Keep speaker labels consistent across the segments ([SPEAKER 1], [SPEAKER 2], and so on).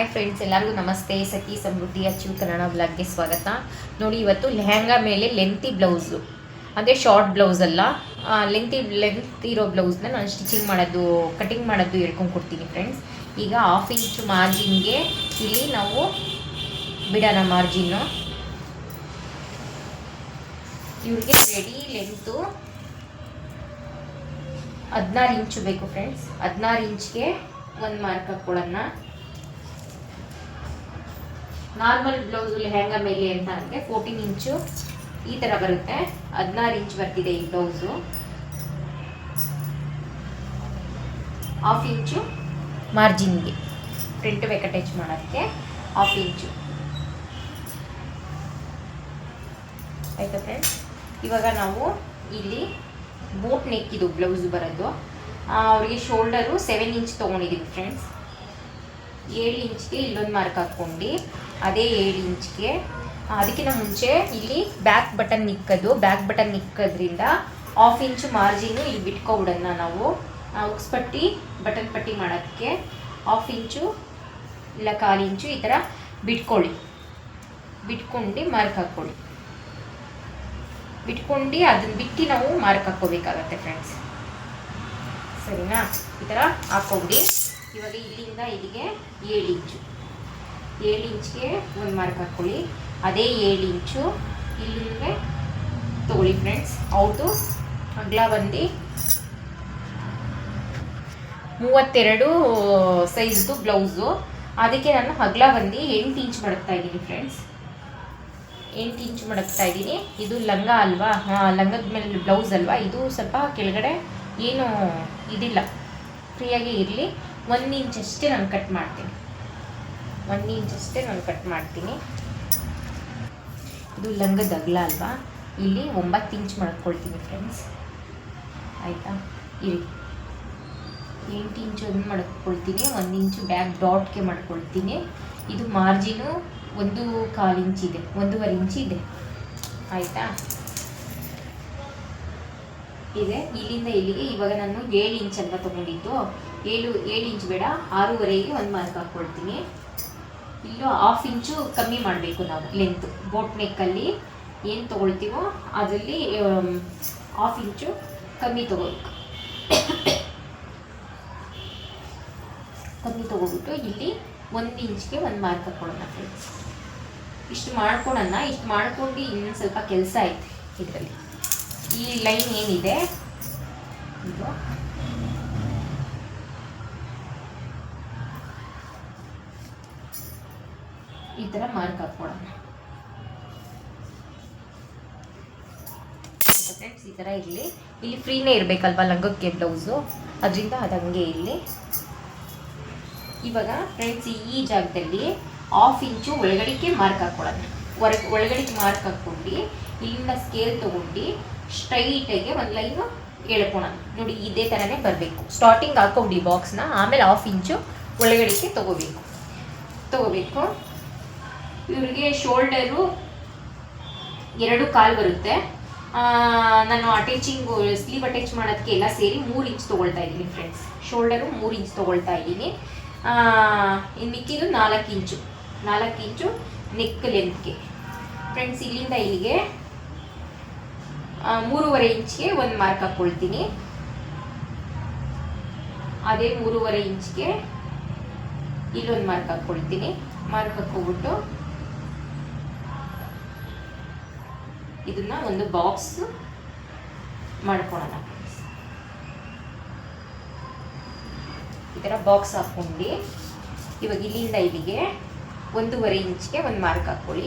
[SPEAKER 1] Hi friends, ಎಲ್ಲರಿಗೂ ನಮಸ್ತೆ. ಸಖಿ ಸಮೃದ್ಧಿ ಅಚ್ಚು ಕನ್ನಡ ಬ್ಲಾಗ್ಗೆ ಸ್ವಾಗತ. ನೋಡಿ, ಇವತ್ತು ಲೆಹಂಗಾ ಮೇಲೆ ಲೆಂತಿ ಬ್ಲೌಸು, ಅಂದರೆ ಶಾರ್ಟ್ ಬ್ಲೌಸ್ ಅಲ್ಲ, ಲೆಂತ್ ಇರೋ ಬ್ಲೌಸ್ನ ನಾನು ಕಟಿಂಗ್ ಮಾಡೋದು ಹೇಳ್ಕೊಂಡು ಕೊಡ್ತೀನಿ ಫ್ರೆಂಡ್ಸ್. ಈಗ 1/2 ಇಂಚು ಮಾರ್ಜಿನ್ಗೆ ಇಲ್ಲಿ ನಾವು ಬಿಡೋಣ ಮಾರ್ಜಿನ್ನು. ಇವ್ರಿಗೆ ರೆಡಿ ಲೆಂತು 16 ಇಂಚು ಬೇಕು ಫ್ರೆಂಡ್ಸ್. 16 ಇಂಚ್ಗೆ ಒಂದು ಮಾರ್ಕ್ ಹಾಕ್ಕೊಳ್ಳೋಣ. ನಾರ್ಮಲ್ ಬ್ಲೌಸ್ ಲೆಹಂಗಾ ಮೇಲೆ ಅಂತ ಅಂದರೆ 14 ಇಂಚು ಈ ಥರ ಬರುತ್ತೆ. 16 ಇಂಚ್ ಬರ್ತಿದೆ ಈ ಬ್ಲೌಸು. 1/2 ಇಂಚು ಮಾರ್ಜಿನ್ಗೆ ಫ್ರಂಟ್ ಬೇಕ್ ಅಟ್ಯಾಚ್ ಮಾಡೋಕ್ಕೆ 1/2 ಇಂಚು ಆಯಿತಾ ಫ್ರೆಂಡ್ಸ್. ಇವಾಗ ನಾವು ಇಲ್ಲಿ ಬೋಟ್ ನೆಕ್ ಇದು ಬ್ಲೌಸ್ ಬರೋದು. ಅವ್ರಿಗೆ ಶೋಲ್ಡರು 7 ಇಂಚ್ ತೊಗೊಂಡಿದ್ದೀವಿ ಫ್ರೆಂಡ್ಸ್. 7 ಇಂಚ್ಗೆ ಇಲ್ಲೊಂದು ಮಾರ್ಕ್ ಹಾಕ್ಕೊಂಡು ಅದೇ 7 ಇಂಚ್ಗೆ ಅದಕ್ಕಿಂತ ಮುಂಚೆ ಇಲ್ಲಿ ಬ್ಯಾಕ್ ಬಟನ್ ನಿಕ್ಕೋದ್ರಿಂದ 1/2 ಇಂಚು ಮಾರ್ಜಿನ್ನು ಇಲ್ಲಿ ಬಿಟ್ಕೊಬಿಡೋಣ ನಾವು. ಉಕ್ಸ್ಪಟ್ಟಿ ಬಟನ್ ಪಟ್ಟಿ ಮಾಡೋದಕ್ಕೆ 1/2 ಇಂಚು ಇಲ್ಲ 1/4 ಇಂಚು ಈ ಥರ ಬಿಟ್ಕೊಂಡು ಮಾರ್ಕ್ ಹಾಕ್ಕೊಳ್ಳಿ. ಬಿಟ್ಕೊಂಡು ಅದನ್ನು ಬಿಟ್ಟು ನಾವು ಮಾರ್ಕ್ ಹಾಕ್ಕೋಬೇಕಾಗತ್ತೆ ಫ್ರೆಂಡ್ಸ್, ಸರಿನಾ? ಈ ಥರ ಹಾಕ್ಕೊಬಿಡಿ. ಇವಾಗ ಇಲ್ಲಿಂದ ಇಲ್ಲಿಗೆ 7 ಇಂಚ್ಗೆ ಒಂದು ಮಾರ್ಕ್ ಹಾಕ್ಕೊಳ್ಳಿ. ಅದೇ 7 ಇಂಚು ಇಲ್ಲಿಗೆ ತೊಗೊಳ್ಳಿ ಫ್ರೆಂಡ್ಸ್. ಅವ್ರದ್ದು ಅಗಲ ಬಂದು 32 ಸೈಜ್ದು ಬ್ಲೌಸು. ಅದಕ್ಕೆ ನಾನು ಅಗಲ ಬಂದು 8 ಇಂಚ್ ಮಡಗ್ತಾ ಇದ್ದೀನಿ ಫ್ರೆಂಡ್ಸ್. 8 ಇಂಚ್ ಮಡಗ್ತಾ ಇದ್ದೀನಿ. ಇದು ಲಂಗ ಅಲ್ವಾ, ಲಂಗದ ಮೇಲೆ ಬ್ಲೌಸ್ ಅಲ್ವಾ, ಇದು ಸ್ವಲ್ಪ ಕೆಳಗಡೆ ಏನು ಇದಿಲ್ಲ, ಫ್ರೀಯಾಗಿ ಇರಲಿ. 1 ಇಂಚ್ ಅಷ್ಟೇ ನಾನು ಕಟ್ ಮಾಡ್ತೀನಿ. 1 ಇಂಚ್ ಅಷ್ಟೇ ನಾನು ಕಟ್ ಮಾಡ್ತೀನಿ. ಇದು ಲಂಗದ ಅಗಲ ಅಲ್ವಾ, ಇಲ್ಲಿ 9 ಇಂಚ್ ಮಾಡ್ಕೊಳ್ತೀನಿ ಫ್ರೆಂಡ್ಸ್, ಆಯಿತಾ? ಇರಿ, 8 ಇಂಚ್ ಒಂದು ಮಾಡ್ಕೊಳ್ತೀನಿ. 1 ಇಂಚು ಬ್ಯಾಕ್ ಡಾಟ್ಗೆ ಮಾಡ್ಕೊಳ್ತೀನಿ. ಇದು ಮಾರ್ಜಿನು 1/4 ಇಂಚ್ ಇದೆ, 1.5 ಇಂಚ್ ಇದೆ, ಆಯಿತಾ? ಇದೆ ಇಲ್ಲಿಂದ ಇಲ್ಲಿಗೆ. ಇವಾಗ ನಾನು 7 ಇಂಚ್ ಅಂತ ತೊಗೊಂಡಿದ್ದು, 7 ಇಂಚ್ ಬೇಡ, 6.5ಗೆ ಒಂದು ಮಾರ್ಕ್ ಹಾಕ್ಕೊಳ್ತೀನಿ. ಇಲ್ಲೂ 1/2 ಇಂಚು ಕಮ್ಮಿ ಮಾಡಬೇಕು ನಾವು ಲೆಂತ್. ಬೋಟ್ ನೆಕ್ಕಲ್ಲಿ ಏನು ತೊಗೊಳ್ತೀವೋ ಅದರಲ್ಲಿ 1/2 ಇಂಚು ಕಮ್ಮಿ ತೊಗೋಬೇಕು. ಕಮ್ಮಿ ತೊಗೊಬಿಟ್ಟು ಇಲ್ಲಿ 1 ಇಂಚ್ಗೆ ಒಂದು ಮಾರ್ಕ್ ಹಾಕ್ಕೊಳ್ಳೋಣ ಫ್ರೆಂಡ್ಸ್. ಇಷ್ಟು ಮಾಡ್ಕೊಂಡು ಇನ್ನೊಂದು ಸ್ವಲ್ಪ ಕೆಲಸ ಐತೆ ಇದರಲ್ಲಿ. ಈ ಲೈನ್ ಏನಿದೆ ಇದು ಈ ಥರ ಮಾರ್ಕ್ ಹಾಕ್ಕೊಳ್ಳೋಣ ಫ್ರೆಂಡ್ಸ್. ಈ ಥರ ಇರಲಿ. ಇಲ್ಲಿ ಫ್ರೀನೇ ಇರಬೇಕಲ್ವ ಲಂಗಕ್ಕೆ ಬ್ಲೌಸು, ಅದರಿಂದ ಅದು ಹಂಗೆ ಇರಲಿ. ಇವಾಗ ಫ್ರೆಂಡ್ಸ್ ಈ ಜಾಗದಲ್ಲಿ 1/2 ಇಂಚು ಒಳಗಡೆಗೆ ಮಾರ್ಕ್ ಹಾಕ್ಕೊಳ್ಳೋಣ. ಒಳಗಡೆಗೆ ಮಾರ್ಕ್ ಹಾಕ್ಕೊಂಡು ಇಲ್ಲಿಂದ ಸ್ಕೇಲ್ ತೊಗೊಂಡು ಸ್ಟ್ರೈಟಾಗಿ ಒಂದು ಲೈನು ಎಳ್ಕೊಳ್ಳೋಣ. ನೋಡಿ, ಇದೇ ಥರನೇ ಬರಬೇಕು. ಸ್ಟಾರ್ಟಿಂಗ್ ಹಾಕ್ಕೊಂಡು ಬಾಕ್ಸ್ನ, ಆಮೇಲೆ 1/2 ಇಂಚು ಒಳಗಡೆಗೆ ತೊಗೋಬೇಕು. ಇವ್ರಿಗೆ ಶೋಲ್ಡರು 2.25 ಬರುತ್ತೆ. ನಾನು ಸ್ಲೀವ್ ಅಟ್ಯಾಚ್ ಮಾಡೋದಕ್ಕೆ ಎಲ್ಲ ಸೇರಿ 3 ಇಂಚ್ ತೊಗೊಳ್ತಾ ಇದ್ದೀನಿ ಫ್ರೆಂಡ್ಸ್. ಶೋಲ್ಡರು 3 ಇಂಚ್ ತೊಗೊಳ್ತಾ ಇದ್ದೀನಿ. ಇನ್ನು ಮಿಕ್ಕಿದ್ದು 4 ಇಂಚು ನೆಕ್ ಲೆಂತ್ಗೆ ಫ್ರೆಂಡ್ಸ್. ಇಲ್ಲಿಂದ ಇಲ್ಲಿಗೆ 3.5 ಇಂಚ್ಗೆ ಒಂದು ಮಾರ್ಕ್ ಹಾಕ್ಕೊಳ್ತೀನಿ. ಅದೇ 3.5 ಇಂಚ್ಗೆ ಇಲ್ಲೊಂದು ಮಾರ್ಕ್ ಹಾಕ್ಕೊಳ್ತೀನಿ. ಮಾರ್ಕ್ ಹಾಕ್ಕೊಬಿಟ್ಟು ಇದನ್ನ ಒಂದು ಬಾಕ್ಸ್ ಮಾಡ್ಕೊಳ್ಳೋಣ. ಈ ಥರ ಬಾಕ್ಸ್ ಹಾಕ್ಕೊಂಡು ಇವಾಗ ಇಲ್ಲಿಂದ ಇಲ್ಲಿಗೆ 1.5 ಇಂಚ್ಗೆ ಒಂದು ಮಾರ್ಕ್ ಹಾಕ್ಕೊಳ್ಳಿ.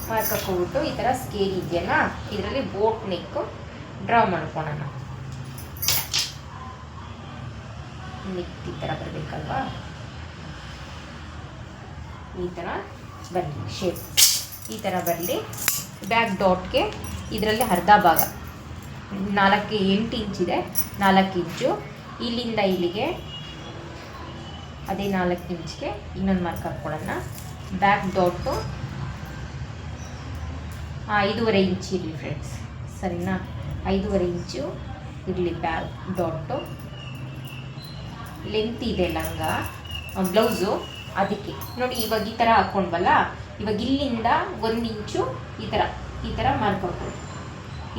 [SPEAKER 1] ಮಾರ್ಕ್ ಹಾಕ್ಕೊಬಿಟ್ಟು ಈ ಥರ ಸ್ಕೇಲ್ ಇದೆಯಲ್ಲ, ಇದರಲ್ಲಿ ಬೋಟ್ ನೆಕ್ ಡ್ರಾ ಮಾಡ್ಕೊಳ್ಳೋಣ. ನೆಕ್ ಈ ಥರ ಬರಬೇಕಲ್ವಾ, ಈ ಥರ ಬರಲಿ ಶೇಪ್, ಈ ಥರ ಬರಲಿ. ಬ್ಯಾಕ್ ಡಾಟ್ಗೆ ಇದರಲ್ಲಿ ಅರ್ಧ ಭಾಗ 8 ಇಂಚ್ ಇದೆ, 4 ಇಂಚು. ಇಲ್ಲಿಂದ ಇಲ್ಲಿಗೆ ಅದೇ 4 ಇಂಚ್ಗೆ ಇನ್ನೊಂದು ಮಾರ್ಕ್ ಹಾಕ್ಕೊಳ್ಳೋಣ. ಬ್ಯಾಕ್ ಡಾಟು 5.5 ಇಂಚ್ ಇರಲಿ ಫ್ರೆಂಡ್ಸ್, ಸರಿನಾ? 5.5 ಇಂಚು ಇರಲಿ ಬ್ಯಾಕ್ ಡಾಟು. ಲೆಂತ್ ಇದೆ ಲಂಗ ಬ್ಲೌಸು, ಅದಕ್ಕೆ ನೋಡಿ ಇವಾಗ ಈ ಥರ ಹಾಕ್ಕೊಂಡ್ವಲ್ಲ, ಇವಾಗ ಇಲ್ಲಿಂದ 1 ಇಂಚು ಈ ಥರ ಮಾರ್ಕ್ ಹಾಕ್ಕೊಂಡು,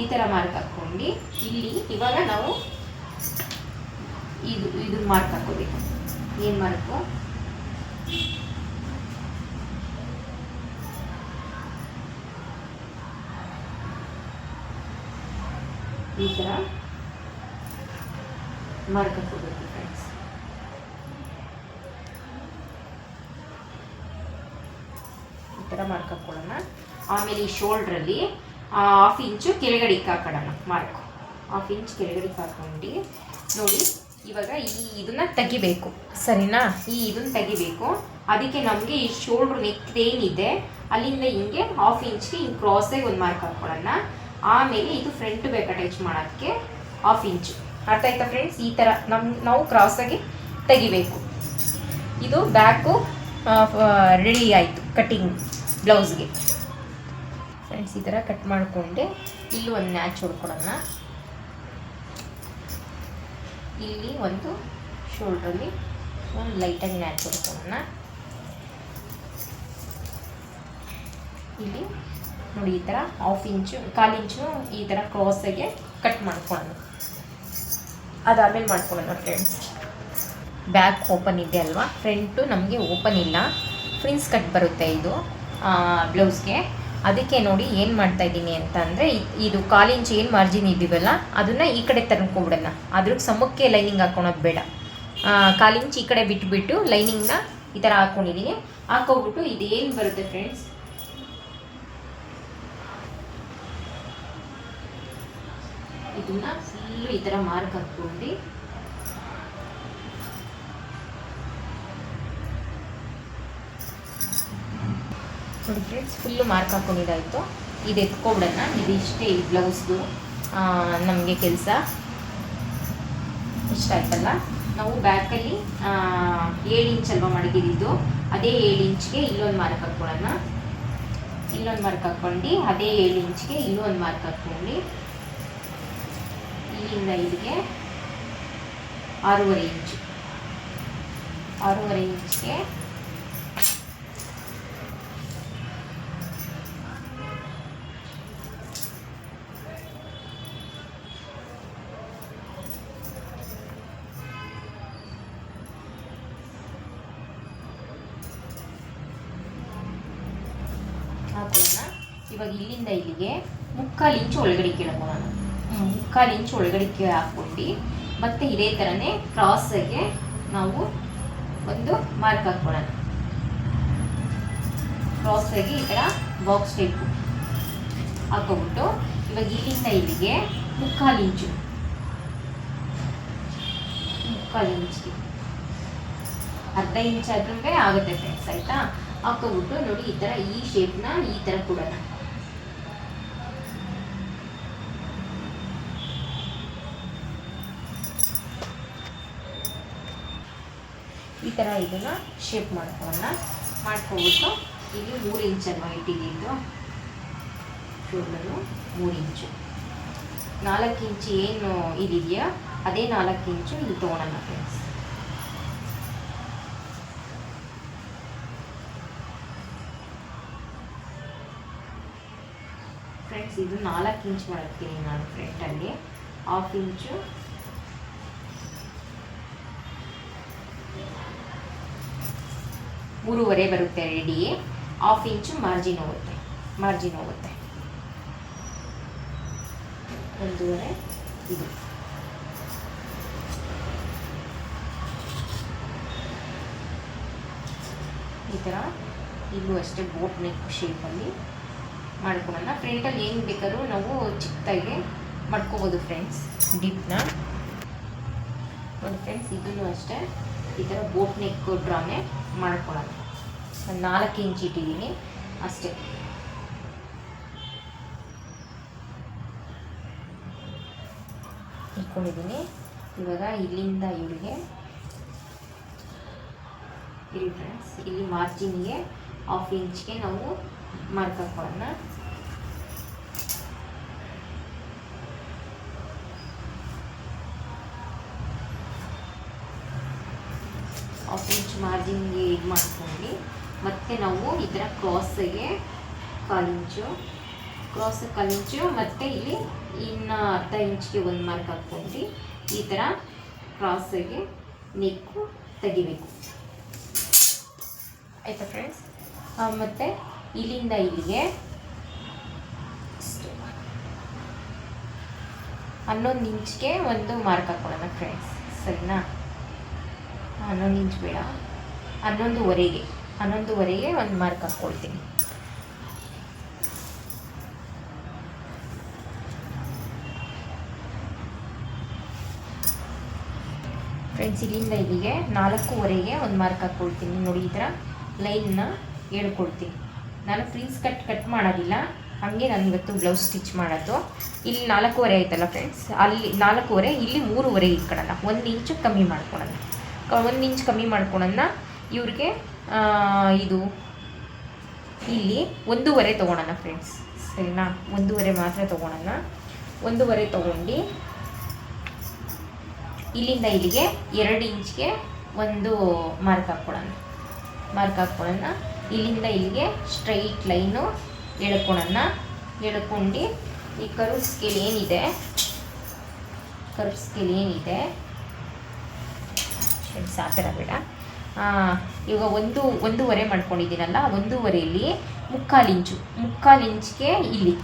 [SPEAKER 1] ಈ ಥರ ಮಾರ್ಕ್ ಹಾಕ್ಕೊಂಡು ಇಲ್ಲಿ ಇವಾಗ ನಾವು ಇದು ಮಾರ್ಕ್ ಹಾಕೋಬೇಕು. ಏನು ಮಾರ್ಕು? ಈ ಥರ ಮಾರ್ಕ್ ಹಾಕೋಬೇಕು ಫ್ರೆಂಡ್ಸ್. ಈ ಥರ ಮಾರ್ಕ್ ಹಾಕೊಳ್ಳೋಣ. ಆಮೇಲೆ ಈ ಶೋಲ್ಡ್ರಲ್ಲಿ 1/2 ಇಂಚು ಕೆಳಗಡೆಗೆ ಹಾಕೋಣ ಮಾರ್ಕು. 1/2 ಇಂಚ್ ಕೆಳಗಡೆಗೆ ಹಾಕೊಂಡು ನೋಡಿ ಇವಾಗ ಇದನ್ನ ತೆಗಿಬೇಕು, ಸರಿನಾ? ಇದನ್ನ ತೆಗಿಬೇಕು. ಅದಕ್ಕೆ ನಮಗೆ ಈ ಶೋಲ್ಡ್ರ್ ನೆಕ್ ಏನಿದೆ ಅಲ್ಲಿಂದ ಹಿಂಗೆ 1/2 ಇಂಚ್ಗೆ ಹಿಂಗೆ ಕ್ರಾಸಾಗಿ ಒಂದು ಮಾರ್ಕ್ ಹಾಕೊಳ್ಳೋಣ. ಆಮೇಲೆ ಇದು ಫ್ರಂಟ್ ಬೇಕು ಅಟ್ಯಾಚ್ ಮಾಡೋಕ್ಕೆ 1/2 ಇಂಚು. ಅರ್ಥ ಆಯ್ತಾ ಫ್ರೆಂಡ್ಸ್? ಈ ಥರ ನಾವು ಕ್ರಾಸಾಗಿ ತೆಗಿಬೇಕು. ಇದು ಬ್ಯಾಕು ರೆಡಿ ಆಯಿತು ಕಟ್ಟಿಂಗ್ ಬ್ಲೌಸ್ಗೆ ಫ್ರೆಂಡ್ಸ್. ಈ ಥರ ಕಟ್ ಮಾಡಿಕೊಂಡೆ ಇಲ್ಲಿ ಒಂದು ಮ್ಯಾಚ್ ಹೊಡ್ಕೊಡೋಣ. ಇಲ್ಲಿ ಒಂದು ಶೋಲ್ಡ್ರಲ್ಲಿ ಒಂದು ಲೈಟಾಗಿ ಮ್ಯಾಚ್ ಹೊಡ್ಕೊಳ್ಳೋಣ. ಇಲ್ಲಿ ನೋಡಿ ಈ ಥರ 1/2 ಇಂಚು 1/4 ಇಂಚು ಈ ಥರ ಕ್ರಾಸಾಗೆ ಕಟ್ ಮಾಡ್ಕೊಳ್ಳೋಣ. ಅದಾದಮೇಲೆ ಮಾಡ್ಕೊಳ್ಳೋಣ ಫ್ರೆಂಡ್ಸ್. ಬ್ಯಾಕ್ ಓಪನ್ ಇದೆ ಅಲ್ವಾ, ಫ್ರಂಟು ನಮಗೆ ಓಪನ್ ಇಲ್ಲ, ಫ್ರಿನ್ಸ್ ಕಟ್ ಬರುತ್ತೆ ಇದು ಬ್ಲೌಸ್ಗೆ. ಅದಕ್ಕೆ ನೋಡಿ ಏನು ಮಾಡ್ತಾಯಿದ್ದೀನಿ ಅಂತ ಅಂದರೆ, ಇದು 1/4 ಇಂಚ್ ಏನು ಮಾರ್ಜಿನ್ ಇದ್ದೀವಲ್ಲ ಅದನ್ನು ಈ ಕಡೆ ತರ್ಕೊಬಿಡೋಣ. ಅದ್ರ ಸಮಕ್ಕೆ ಲೈನಿಂಗ್ ಹಾಕೊಳೋದು ಬೇಡ. 1/4 ಇಂಚ್ ಈ ಕಡೆ ಬಿಟ್ಬಿಟ್ಟು ಲೈನಿಂಗ್ನ ಈ ಥರ ಹಾಕ್ಕೊಂಡಿದ್ದೀನಿ. ಹಾಕೋಬಿಟ್ಟು ಇದೇನು ಬರುತ್ತೆ ಫ್ರೆಂಡ್ಸ್, ಇದನ್ನ ಫುಲ್ಲು ಈ ಥರ ಮಾರ್ಕ್ ಹಾಕ್ಕೊಂಡು ನೋಡಿ ಫ್ರೆಂಡ್ಸ್, ಫುಲ್ಲು ಮಾರ್ಕ್ ಹಾಕೊಂಡಿದ್ದಾಯಿತು. ಇದು ಎತ್ಕೊಬಿಡೋಣ. ಇದು ಇಷ್ಟೇ ಈ ಬ್ಲೌಸ್ದು ನಮಗೆ ಕೆಲಸ. ಇಷ್ಟ ಆಯ್ತಲ್ಲ. ನಾವು ಬ್ಯಾಕಲ್ಲಿ 7 ಇಂಚ್ ಅಲ್ವಾ ಮಡಗಿದ್ದು, ಅದೇ 7 ಇಂಚ್ಗೆ ಇಲ್ಲೊಂದು ಮಾರ್ಕ್ ಹಾಕ್ಕೊಳ್ಳೋಣ. ಇಲ್ಲೊಂದು ಮಾರ್ಕ್ ಹಾಕ್ಕೊಂಡು ಅದೇ 7 ಇಂಚ್ಗೆ ಇಲ್ಲೊಂದು ಮಾರ್ಕ್ ಹಾಕ್ಕೊಂಡು ಇಲ್ಲಿಂದ ಇಲ್ಲಿಗೆ 6.5 ಇಂಚು. 6.5 ಇಂಚ್ಗೆ ಹಾಕೋಣ. ಇವಾಗ ಇಲ್ಲಿಂದ ಇಲ್ಲಿಗೆ 3/4 ಇಂಚು ಒಳಗಡೆ ಕೇಳ್ಕೊಳ್ಳೋಣ. 3/4 ಇಂಚು ಒಳಗಡೆ ಹಾಕ್ಕೊಂಡು ಮತ್ತೆ ಇದೇ ಥರನೇ ಕ್ರಾಸಾಗೆ ನಾವು ಒಂದು ಮಾರ್ಕ್ ಹಾಕ್ಕೊಳ್ಳೋಣ. ಕ್ರಾಸಾಗಿ ಈ ಥರ ಬಾಕ್ಸ್ ಟೈಪು ಹಾಕೋಬಿಟ್ಟು ಇವಾಗ ಇಲ್ಲಿಂದ ಇಲ್ಲಿಗೆ 3/4 ಇಂಚು 3/4 ಇಂಚ್ಗೆ ಅರ್ಧ ಇಂಚ್ ಆದ್ರೂ ಆಗುತ್ತೆ ಫ್ರೆಂಡ್ಸ್. ಆಯಿತಾ? ಹಾಕೋಬಿಟ್ಟು ನೋಡಿ ಈ ಥರ ಈ ಶೇಪ್ನ ಈ ಥರ ಕೊಡೋಣ. ಈ ಥರ ಇದನ್ನು ಶೇಪ್ ಮಾಡ್ಕೊಳ್ಳೋಣ. ಮಾಡ್ಕೊಬಿಟ್ಟು ಇಲ್ಲಿ 3 ಇಂಚ್ ಅಲ್ವಾ ಇಟ್ಟಿದ್ದು ಶೋಲ್ಡರು, 3 ಇಂಚು 4 ಇಂಚು ಏನು ಇದಿದೆಯಾ ಅದೇ 4 ಇಂಚು ಇಲ್ಲಿ ತೊಗೊಳೋಣ ಫ್ರೆಂಡ್ಸ್. ಫ್ರೆಂಡ್ಸ್ ಇದು 4 ಇಂಚ್ ಮಾಡ್ತೀನಿ ನಾನು ಫ್ರಂಟಲ್ಲಿ. 1/2 ಇಂಚು ಮೂರುವರೆ ಬರುತ್ತೆ ರೆಡಿ. 1/2 ಇಂಚು ಮಾರ್ಜಿನ್ ಹೋಗುತ್ತೆ. 1.5 ಇದು. ಈ ಥರ ಇಲ್ಲೂ ಅಷ್ಟೇ ಬೋಟ್ ನೆಕ್ ಶೇಪಲ್ಲಿ ಮಾಡ್ಕೊಳ್ಳೋಣ. ಫ್ರಂಟಲ್ಲಿ ಏನು ಬೇಕಾದ್ರೂ ನಾವು ಚಿಕ್ಕದಾಗಿ ಮಾಡ್ಕೋಬೋದು ಫ್ರೆಂಡ್ಸ್ ಡಿಪ್ನ. ಒಂದು ಫ್ರೆಂಡ್ಸ್ ಇದನ್ನು ಅಷ್ಟೇ ಈ ಥರ ಬೋಟ್ ನೆಕ್ ಡ್ರಾನೇ ಮಾಡ್ಕೊಳ್ಳೋಣ. ಒಂದು 4 ಇಂಚ್ ಇಟ್ಟಿದ್ದೀನಿ ಅಷ್ಟೇ. ಇಟ್ಕೊಂಡಿದ್ದೀನಿ. ಇವಾಗ ಇಲ್ಲಿಂದ ಇವರಿಗೆ ಇಲ್ಲಿ ಫ್ರೆಂಡ್ಸ್ ಇಲ್ಲಿ ಮಾರ್ಜಿನ್ಗೆ 1/2 ಇಂಚ್ಗೆ ನಾವು ಮಾರ್ಕ್ ಹಾಕೊಳ್ಳೋಣ. ಹಾಫ್ ಇಂಚ್ ಮಾರ್ಜಿನ್ಗೆ ಇದು ಮಾಡ್ಕೊಂಡು ಮತ್ತು ನಾವು ಇದರ ಕ್ರಾಸಿಗೆ 1/4 ಇಂಚು, ಕ್ರಾಸಿಗೆ 1/4 ಇಂಚು, ಮತ್ತು ಇಲ್ಲಿ ಇನ್ನು ಅರ್ಧ ಇಂಚ್ಗೆ ಒಂದು ಮಾರ್ಕ್ ಹಾಕ್ಕೊಂಡು ಈ ಥರ ಕ್ರಾಸಿಗೆ ನೆಕ್ಕು ತೆಗಿಬೇಕು. ಆಯಿತಾ ಫ್ರೆಂಡ್ಸ್? ಮತ್ತು ಇಲ್ಲಿಂದ ಇಲ್ಲಿಗೆ 11 ಇಂಚ್ಗೆ ಒಂದು ಮಾರ್ಕ್ ಹಾಕ್ಕೊಳ್ಳೋಣ ಫ್ರೆಂಡ್ಸ್. ಸರಿನಾ? 11 ಇಂಚ್ ಬೇಡ, 11ವರೆಗೆ ಒಂದು ಮಾರ್ಕ್ ಹಾಕ್ಕೊಳ್ತೀನಿ. ಫ್ರೆಂಡ್ಸ್, ಇಲ್ಲಿಂದ ಇಲ್ಲಿಗೆ 4ವರೆಗೆ ಒಂದು ಮಾರ್ಕ್ ಹಾಕ್ಕೊಳ್ತೀನಿ. ನೋಡಿ, ಈ ಥರ ಲೈನ್ನ ಹೇಳ್ಕೊಳ್ತೀನಿ. ನಾನು ಫ್ರೀಸ್ ಕಟ್ ಮಾಡೋದಿಲ್ಲ, ಹಾಗೆ ನಾನು ಇವತ್ತು ಬ್ಲೌಸ್ ಸ್ಟಿಚ್ ಮಾಡೋದು. ಇಲ್ಲಿ 4ವರೆ ಆಯ್ತಲ್ಲ ಫ್ರೆಂಡ್ಸ್, ಅಲ್ಲಿ 4ವರೆ, ಇಲ್ಲಿ 3ವರೆ ಇಟ್ಕೊಳ್ಳೋಣ. 1 ಇಂಚು ಕಮ್ಮಿ ಮಾಡ್ಕೊಳ್ಳೋಣ. 1 ಇಂಚ್ ಕಮ್ಮಿ ಮಾಡ್ಕೊಳ್ಳೋಣ. ಇವ್ರಿಗೆ ಇದು ಇಲ್ಲಿ 1ವರೆ ತೊಗೊಳೋಣ ಫ್ರೆಂಡ್ಸ್. ಸರಿನಾ? 1ವರೆ ಮಾತ್ರ ತೊಗೊಳೋಣ. 1ವರೆ ತೊಗೊಂಡು ಇಲ್ಲಿಂದ ಇಲ್ಲಿಗೆ 2 ಇಂಚ್ಗೆ ಒಂದು ಮಾರ್ಕ್ ಹಾಕ್ಕೊಳ್ಳೋಣ. ಇಲ್ಲಿಂದ ಇಲ್ಲಿಗೆ ಸ್ಟ್ರೈಟ್ ಲೈನು ಎಳ್ಕೊಳ್ಳೋಣ. ಎಳ್ಕೊಂಡು ಈ ಕರ್ವ್ ಸ್ಕೇಲ್ ಏನಿದೆ ಫ್ರೆಂಡ್ಸ್, ಆ ಥರ ಬೇಡ. ಇವಾಗ 1ವರೆ ಮಾಡ್ಕೊಂಡಿದ್ದೀನಲ್ಲ, 1ವರೆಯಲ್ಲಿ 3/4 ಇಂಚ್ಗೆ ಇಲ್ಲಿ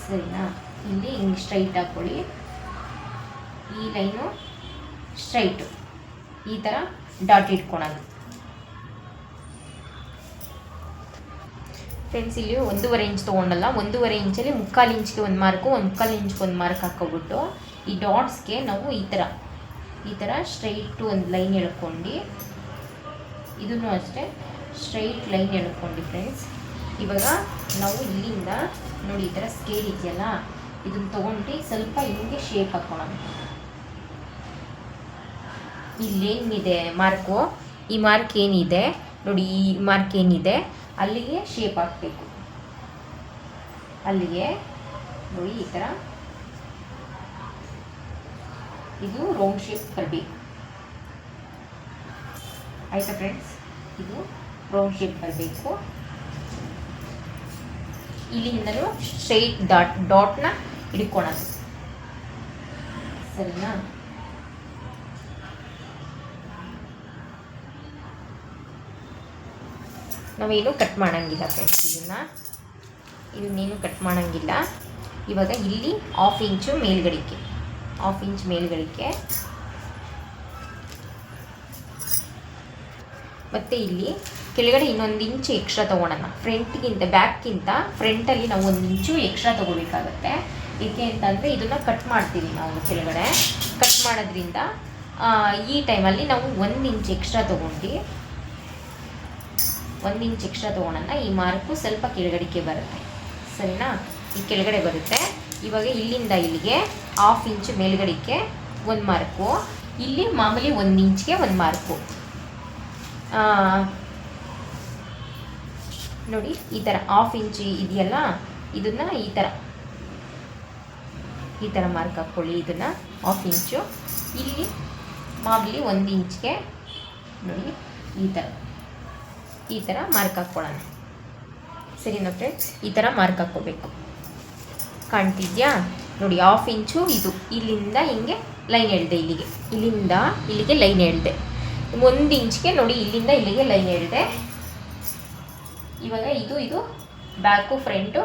[SPEAKER 1] ಸರಿನಾ? ಇಲ್ಲಿ ಹಿಂಗೆ ಸ್ಟ್ರೈಟ್ ಹಾಕ್ಕೊಳ್ಳಿ. ಈ ಲೈನು ಸ್ಟ್ರೈಟು ಈ ಥರ ಡಾಟ್ ಇಟ್ಕೊಳೋದು ಫ್ರೆಂಡ್ಸ್. ಇಲ್ಲಿ 1ವರೆ ಇಂಚ್ ತೊಗೊಂಡಲ್ಲ, 1ವರೆ ಇಂಚಲ್ಲಿ 3/4 ಇಂಚ್ಗೆ ಒಂದು ಮಾರ್ಕು, 3/4 ಇಂಚ್ಗೆ ಒಂದು ಮಾರ್ಕ್ ಹಾಕ್ಕೊಬಿಟ್ಟು ಈ ಡಾಟ್ಸ್ಗೆ ನಾವು ಈ ಥರ ಸ್ಟ್ರೈಟು ಒಂದು ಲೈನ್ ಎಳ್ಕೊಂಡು, ಇದನ್ನು ಅಷ್ಟೇ ಸ್ಟ್ರೈಟ್ ಲೈನ್ ಎಳ್ಕೊಂಡು ಫ್ರೆಂಡ್ಸ್. ಇವಾಗ ನಾವು ಇಲ್ಲಿಂದ ನೋಡಿ, ಈ ಥರ ಸ್ಕೇಲ್ ಇದೆಯಲ್ಲ, ಇದನ್ನು ತೊಗೊಂಡು ಸ್ವಲ್ಪ ಹಿಂಗೆ ಶೇಪ್ ಹಾಕೋಣ. ಇಲ್ಲೇನಿದೆ ಮಾರ್ಕು, ಈ ಮಾರ್ಕ್ ಏನಿದೆ ನೋಡಿ, ಈ ಮಾರ್ಕ್ ಏನಿದೆ ಅಲ್ಲಿಗೆ ಶೇಪ್ ಹಾಕಬೇಕು. ಅಲ್ಲಿಗೆ ನೋಡಿ, ಈ ಥರ ಇದು ರೌಂಡ್ ಶೇಪ್ ಬರಬೇಕು. ಆಯಿತಾ ಫ್ರೆಂಡ್ಸ್? ಇದು ರೌಂಡ್ ಶೇಪ್ ಬರಬೇಕು. ಇಲ್ಲಿಂದಲೂ ಸ್ಟ್ರೈಟ್ ಡಾಟ್ನ ಹಿಡ್ಕೊಳೋದು. ಸರಿನಾ? ನಾವೇನು ಕಟ್ ಮಾಡೋಂಗಿಲ್ಲ ಫ್ರೆಂಡ್ಸ್, ಇದನ್ನೇನು ಕಟ್ ಮಾಡೋಂಗಿಲ್ಲ. ಇವಾಗ ಇಲ್ಲಿ 1/2 ಇಂಚು ಮೇಲ್ಗಡಿಕೆ, 1/2 ಇಂಚ್ ಮೇಲ್ಗಡಿಕೆ, ಮತ್ತು ಇಲ್ಲಿ ಕೆಳಗಡೆ ಇನ್ನೊಂದು ಇಂಚು ಎಕ್ಸ್ಟ್ರಾ ತೊಗೊಳೋಣ. ಬ್ಯಾಕ್ಗಿಂತ ಫ್ರಂಟಲ್ಲಿ ನಾವು 1 ಇಂಚು ಎಕ್ಸ್ಟ್ರಾ ತೊಗೋಬೇಕಾಗತ್ತೆ. ಏಕೆ ಅಂತಂದರೆ ಇದನ್ನು ಕಟ್ ಮಾಡ್ತೀವಿ ನಾವು. ಕೆಳಗಡೆ ಕಟ್ ಮಾಡೋದ್ರಿಂದ ಈ ಟೈಮಲ್ಲಿ ನಾವು 1 ಇಂಚ್ ಎಕ್ಸ್ಟ್ರಾ ತೊಗೊಂಡು 1 ಇಂಚ್ ಎಕ್ಸ್ಟ್ರಾ ತೊಗೊಳೋಣ. ಈ ಮಾರ್ಕು ಸ್ವಲ್ಪ ಕೆಳಗಡಿಕೆ ಬರುತ್ತೆ. ಸರಿನಾ? ಈ ಕೆಳಗಡೆ ಬರುತ್ತೆ. ಇವಾಗ ಇಲ್ಲಿಂದ ಇಲ್ಲಿಗೆ 1/2 ಇಂಚು ಮೇಲ್ಗಡಿಕೆ ಒಂದು ಮಾರ್ಕು, ಇಲ್ಲಿ ಮಾಮೂಲಿ 1 ಇಂಚ್ಗೆ ಒಂದು ಮಾರ್ಕು. ನೋಡಿ, ಈ ಥರ 1/2 ಇಂಚು ಇದೆಯಲ್ಲ, ಇದನ್ನು ಈ ಥರ ಮಾರ್ಕ್ ಹಾಕ್ಕೊಳ್ಳಿ. ಇದನ್ನು 1/2 ಇಂಚು, ಇಲ್ಲಿ ಮಾಮೂಲಿ 1 ಇಂಚ್ಗೆ ನೋಡಿ ಈ ಥರ ಮಾರ್ಕ್ ಹಾಕ್ಕೊಳ್ಳೋಣ. ಸರಿನಾ ಫ್ರೆಂಡ್ಸ್? ಈ ಥರ ಮಾರ್ಕ್ ಹಾಕ್ಕೋಬೇಕು. ಕಾಣ್ತಿದ್ಯಾ ನೋಡಿ? 1/2 ಇಂಚು ಇದು ಇಲ್ಲಿಂದ ಹಿಂಗೆ ಲೈನ್ ಎಳೆದೆ, ಇಲ್ಲಿಂದ ಇಲ್ಲಿಗೆ ಲೈನ್ ಎಳೆದೆ. 1 ಇಂಚ್ಗೆ ನೋಡಿ, ಇಲ್ಲಿಂದ ಇಲ್ಲಿಗೆ ಲೈನ್ ಎಳೆದೆ. ಇವಾಗ ಇದು ಬ್ಯಾಕು ಫ್ರಂಟು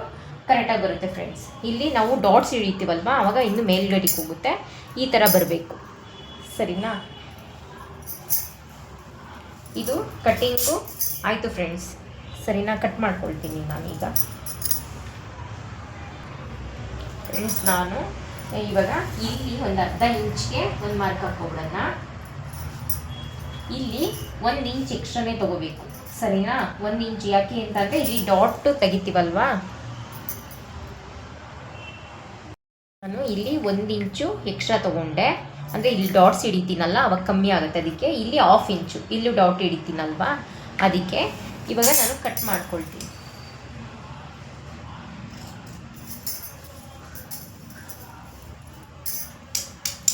[SPEAKER 1] ಕರೆಕ್ಟಾಗಿ ಬರುತ್ತೆ ಫ್ರೆಂಡ್ಸ್. ಇಲ್ಲಿ ನಾವು ಡಾಟ್ಸ್ ಹಿಡಿತೀವಲ್ವ, ಆವಾಗ ಇನ್ನು ಮೇಲ್ಗಡೆಗೆ ಹೋಗುತ್ತೆ. ಈ ಥರ ಬರಬೇಕು. ಸರಿನಾ? ಇದು ಕಟ್ಟಿಂಗು ಆಯಿತು ಫ್ರೆಂಡ್ಸ್. ಸರಿನಾ? ಕಟ್ ಮಾಡ್ಕೊಳ್ತೀನಿ ನಾನೀಗ ಫ್ರೆಂಡ್ಸ್. ನಾನು ಇವಾಗ ಇಲ್ಲಿ ಒಂದು ಅರ್ಧ ಇಂಚ್ಗೆ ಒಂದು ಮಾರ್ಕ್ ಹಾಕ್ಕೊಬಿಡೋಣ. ಇಲ್ಲಿ 1 ಇಂಚ್ ಎಕ್ಸ್ಟ್ರಾನೇ ತೊಗೋಬೇಕು. ಸರಿನಾ? 1 ಇಂಚ್ ಯಾಕೆ ಅಂತಂದರೆ ಇಲ್ಲಿ ಡಾಟ್ ತೆಗಿತೀವಲ್ವಾ, ನಾನು ಇಲ್ಲಿ 1 ಇಂಚು ಎಕ್ಸ್ಟ್ರಾ ತೊಗೊಂಡೆ. ಅಂದರೆ ಇಲ್ಲಿ ಡಾಟ್ಸ್ ಹಿಡಿತೀನಲ್ಲ, ಅವಾಗ ಕಮ್ಮಿ ಆಗುತ್ತೆ. ಅದಕ್ಕೆ ಇಲ್ಲಿ 1/2 ಇಂಚು ಇಲ್ಲೂ ಡಾಟ್ ಹಿಡಿತೀನಲ್ವಾ, ಅದಕ್ಕೆ ಇವಾಗ ನಾನು ಕಟ್ ಮಾಡ್ಕೊಳ್ತೀನಿ.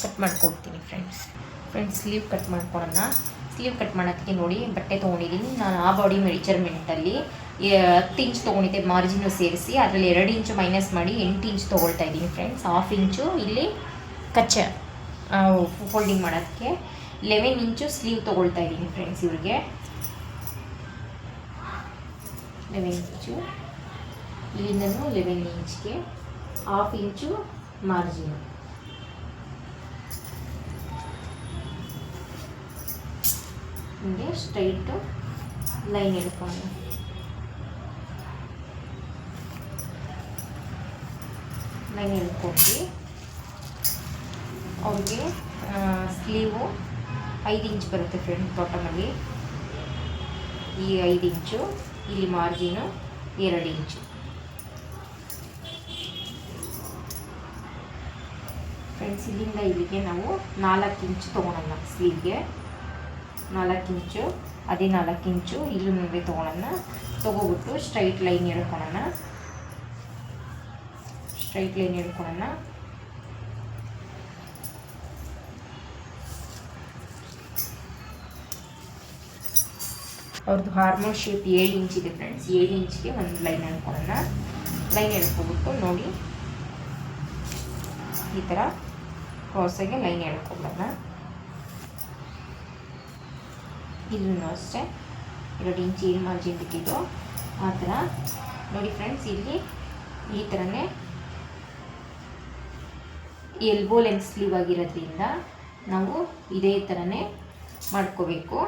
[SPEAKER 1] ಕಟ್ ಮಾಡ್ಕೊಡ್ತೀನಿ ಫ್ರೆಂಡ್ಸ್ ಸ್ಲೀವ್ ಕಟ್ ಮಾಡ್ಕೊಳ್ಳೋಣ. ಸ್ಲೀವ್ ಕಟ್ ಮಾಡೋದಕ್ಕೆ ನೋಡಿ ಬಟ್ಟೆ ತೊಗೊಂಡಿದ್ದೀನಿ ನಾನು. ಆ ಬಾಡಿ ಮೆಜರ್ಮೆಂಟಲ್ಲಿ 10 ಇಂಚ್ ತೊಗೊಂಡಿದ್ದೆ ಮಾರ್ಜಿನ್ನು ಸೇರಿಸಿ. ಅದರಲ್ಲಿ 2 ಇಂಚು ಮೈನಸ್ ಮಾಡಿ 8 ಇಂಚ್ ತೊಗೊಳ್ತಾ ಇದ್ದೀನಿ ಫ್ರೆಂಡ್ಸ್. 1/2 ಇಂಚು ಇಲ್ಲಿ ಕಚ್ಚೆ ಫೋಲ್ಡಿಂಗ್ ಮಾಡೋದಕ್ಕೆ 11 ಇಂಚು ಸ್ಲೀವ್ ತೊಗೊಳ್ತಾ ಇದ್ದೀನಿ ಫ್ರೆಂಡ್ಸ್. ಇವ್ರಿಗೆ 11 ಇಂಚು, ಇಲ್ಲಿಂದನೂ 11 ಇಂಚ್ಗೆ 1/2 ಇಂಚು ಮಾರ್ಜಿನು. ಹಿಂಗೆ ಸ್ಟ್ರೈಟು ಲೈನ್ ಎಳ್ಕೊಂಡು ಅವ್ರಿಗೆ ಸ್ಲೀವು 5 ಇಂಚ್ ಬರುತ್ತೆ ಫ್ರೆಂಡ್ ಬಾಟಮಲ್ಲಿ. ಈ 5 ಇಂಚು, ಇಲ್ಲಿ ಮಾರ್ಜಿನು 2 ಇಂಚು. ಫ್ರೆಂಡ್ಸ್ ಇಲ್ಲಿಂದ ಇಲ್ಲಿಗೆ ನಾವು 4 ಇಂಚು ತೊಗೊಳೋಣ. ಸ್ಲೀವ್ಗೆ 4 ಇಂಚು, ಅದೇ 4 ಇಂಚು ಇಲ್ಲಿ ಮುಂದೆ ತೊಗೊಬಿಟ್ಟು ಸ್ಟ್ರೈಟ್ ಲೈನ್ ಎಳ್ಕೊಳ್ಳೋಣ. ಅವ್ರದ್ದು ಹಾರ್ಮೋನ್ ಶೇಪ್ 7 ಇಂಚ್ ಇದೆ ಫ್ರೆಂಡ್ಸ್. 7 ಇಂಚ್ಗೆ ಒಂದು ಲೈನ್ ಎಳ್ಕೊಳ್ಳೋಣ. ಲೈನ್ ಎಳ್ಕೊಬಿಟ್ಟು ನೋಡಿ ಈ ಥರ ಕ್ರಾಸಾಗಿ ಲೈನ್ ಎಳ್ಕೊಳ್ಳೋಣ. ಇಲ್ಲೂ ಅಷ್ಟೇ 2 ಇಂಚ್ ಏನು ಮಾರ್ಜಿನ್ ಬಿಟ್ಟಿದ್ದು ಆ ಥರ ನೋಡಿ ಫ್ರೆಂಡ್ಸ್. ಇಲ್ಲಿ ಈ ಥರನೇ ಎಲ್ಬೋ ಲೆಂತ್ ಸ್ಲೀವ್ ಆಗಿರೋದ್ರಿಂದ ನಾವು ಇದೇ ಥರನೇ ಮಾಡ್ಕೋಬೇಕು.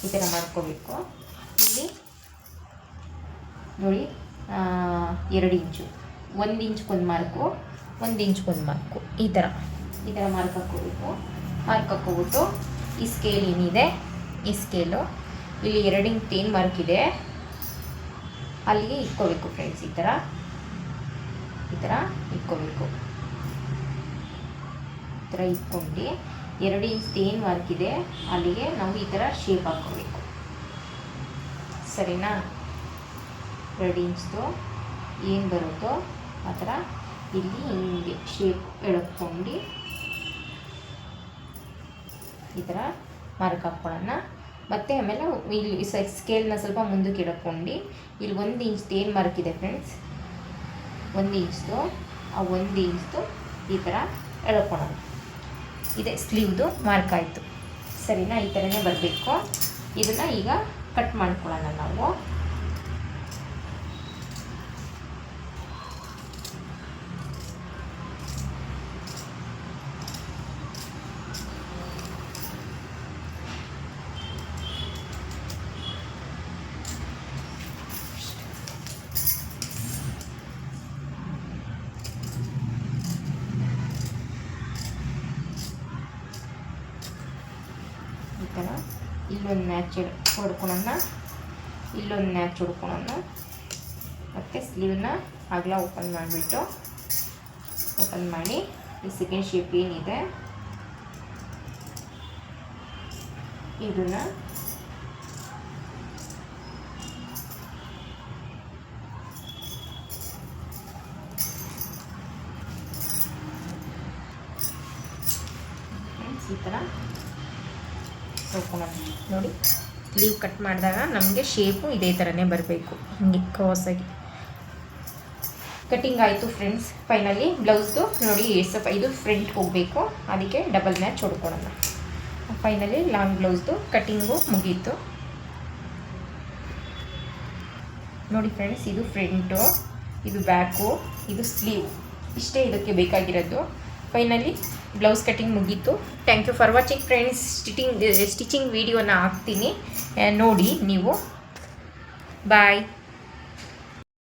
[SPEAKER 1] ಈ ಥರ ಮಾಡ್ಕೋಬೇಕು. ಇಲ್ಲಿ ನೋಡಿ 2 ಇಂಚು, 1 ಇಂಚ್ಗೊಂದು ಮಾರ್ಕು, 1 ಇಂಚ್ಗೊಂದು ಮಾರ್ಕು, ಈ ಥರ ಮಾರ್ಕ್ ಹಾಕ್ಕೋಬೇಕು. ಮಾರ್ಕ್ ಹಾಕ್ಕೊಬಿಟ್ಟು ಈ ಸ್ಕೇಲ್ ಏನಿದೆ, ಈ ಸ್ಕೇಲು ಇಲ್ಲಿ 2 ಇಂಚ್ ಏನು ಮಾರ್ಕ್ ಇದೆ ಅಲ್ಲಿಗೆ ಇಟ್ಕೋಬೇಕು ಫ್ರೆಂಡ್ಸ್. ಈ ಥರ ಇಟ್ಕೋಬೇಕು. ಈ ಥರ ಇಟ್ಕೊಂಡು 2 ಇಂಚ್ ಏನು ಮಾರ್ಕ್ ಇದೆ ಅಲ್ಲಿಗೆ ನಾವು ಈ ಥರ ಶೇಪ್ ಹಾಕ್ಕೋಬೇಕು. ಸರಿನಾ? 2 ಇಂಚ್ದು ಏನು ಬರುತ್ತೋ ಆ ಥರ ಇಲ್ಲಿ ಹಿಂಗೆ ಶೇಪ್ ಎಳ್ಕೊಂಡು ಈ ಥರ ಮಾರ್ಕ್ ಹಾಕ್ಕೊಳ್ಳೋಣ. ಮತ್ತು ಆಮೇಲೆ ಇಲ್ಲಿ ಸ್ಕೇಲ್ನ ಸ್ವಲ್ಪ ಮುಂದಕ್ಕೆ ಎಳ್ಕೊಂಡು ಇಲ್ಲಿ 1 ಇಂಚ್ ಏನು ಮಾರ್ಕ್ ಇದೆ ಫ್ರೆಂಡ್ಸ್, 1 ಇಂಚ್ದು, ಆ 1 ಇಂಚ್ದು ಈ ಥರ ಎಳ್ಕೊಳ್ಳೋಣ. ಇದೆ ಸ್ಲೀವ್ದು ಮಾರ್ಕ್ ಆಯಿತು. ಸರಿನಾ? ಈ ಥರನೇ ಬರಬೇಕು. ಇದನ್ನು ಈಗ ಕಟ್ ಮಾಡ್ಕೊಳ್ಳೋಣ ನಾವು. ಈ ಥರ ಇಲ್ಲೊಂದು ಮ್ಯಾಚ್ ಹೊಡ್ಕೊಳ್ಳೋಣ, ಇಲ್ಲೊಂದು ಮ್ಯಾಚ್ ಹೊಡ್ಕೊಳ್ಳೋಣ. ಮತ್ತು ಸ್ಲೀವ್ನ ಅಗಲ ಓಪನ್ ಮಾಡಿ ಈ ಸೆಕೆಂಡ್ ಶೇಪ್ ಏನಿದೆ ಇದನ್ನು ಈ ಥರ ತೊಗೊಳೋಣ. ನೋಡಿ ಸ್ಲೀವ್ ಕಟ್ ಮಾಡಿದಾಗ ನಮಗೆ ಶೇಪು ಇದೇ ಥರನೇ ಬರಬೇಕು, ಹಿಂಗೆ ಕ್ರಾಸಾಗಿ. ಕಟ್ಟಿಂಗ್ ಆಯಿತು ಫ್ರೆಂಡ್ಸ್. ಫೈನಲಿ ಬ್ಲೌಸ್ದು ನೋಡಿ ಸ್ವಲ್ಪ ಇದು ಫ್ರಂಟ್ಗೆ ಹೋಗಬೇಕು, ಅದಕ್ಕೆ ಡಬಲ್ ಮ್ಯಾಚ್ ಹೊಡ್ಕೊಳ್ಳೋಣ. ಫೈನಲಿ ಲಾಂಗ್ ಬ್ಲೌಸ್ದು ಕಟ್ಟಿಂಗು ಮುಗೀತು. ನೋಡಿ ಫ್ರೆಂಡ್ಸ್, ಇದು ಫ್ರಂಟು, ಇದು ಬ್ಯಾಕು, ಇದು ಸ್ಲೀವ್, ಇಷ್ಟೇ ಇದಕ್ಕೆ ಬೇಕಾಗಿರೋದು. ಫೈನಲಿ ಬ್ಲೌಸ್ ಕಟ್ಟಿಂಗ್ ಮುಗೀತು. Thank you for watching friends. Stitching ವೀಡಿಯೋನ ಹಾಕ್ತೀನಿ, ನೋಡಿ ನೀವು. ಬಾಯ್.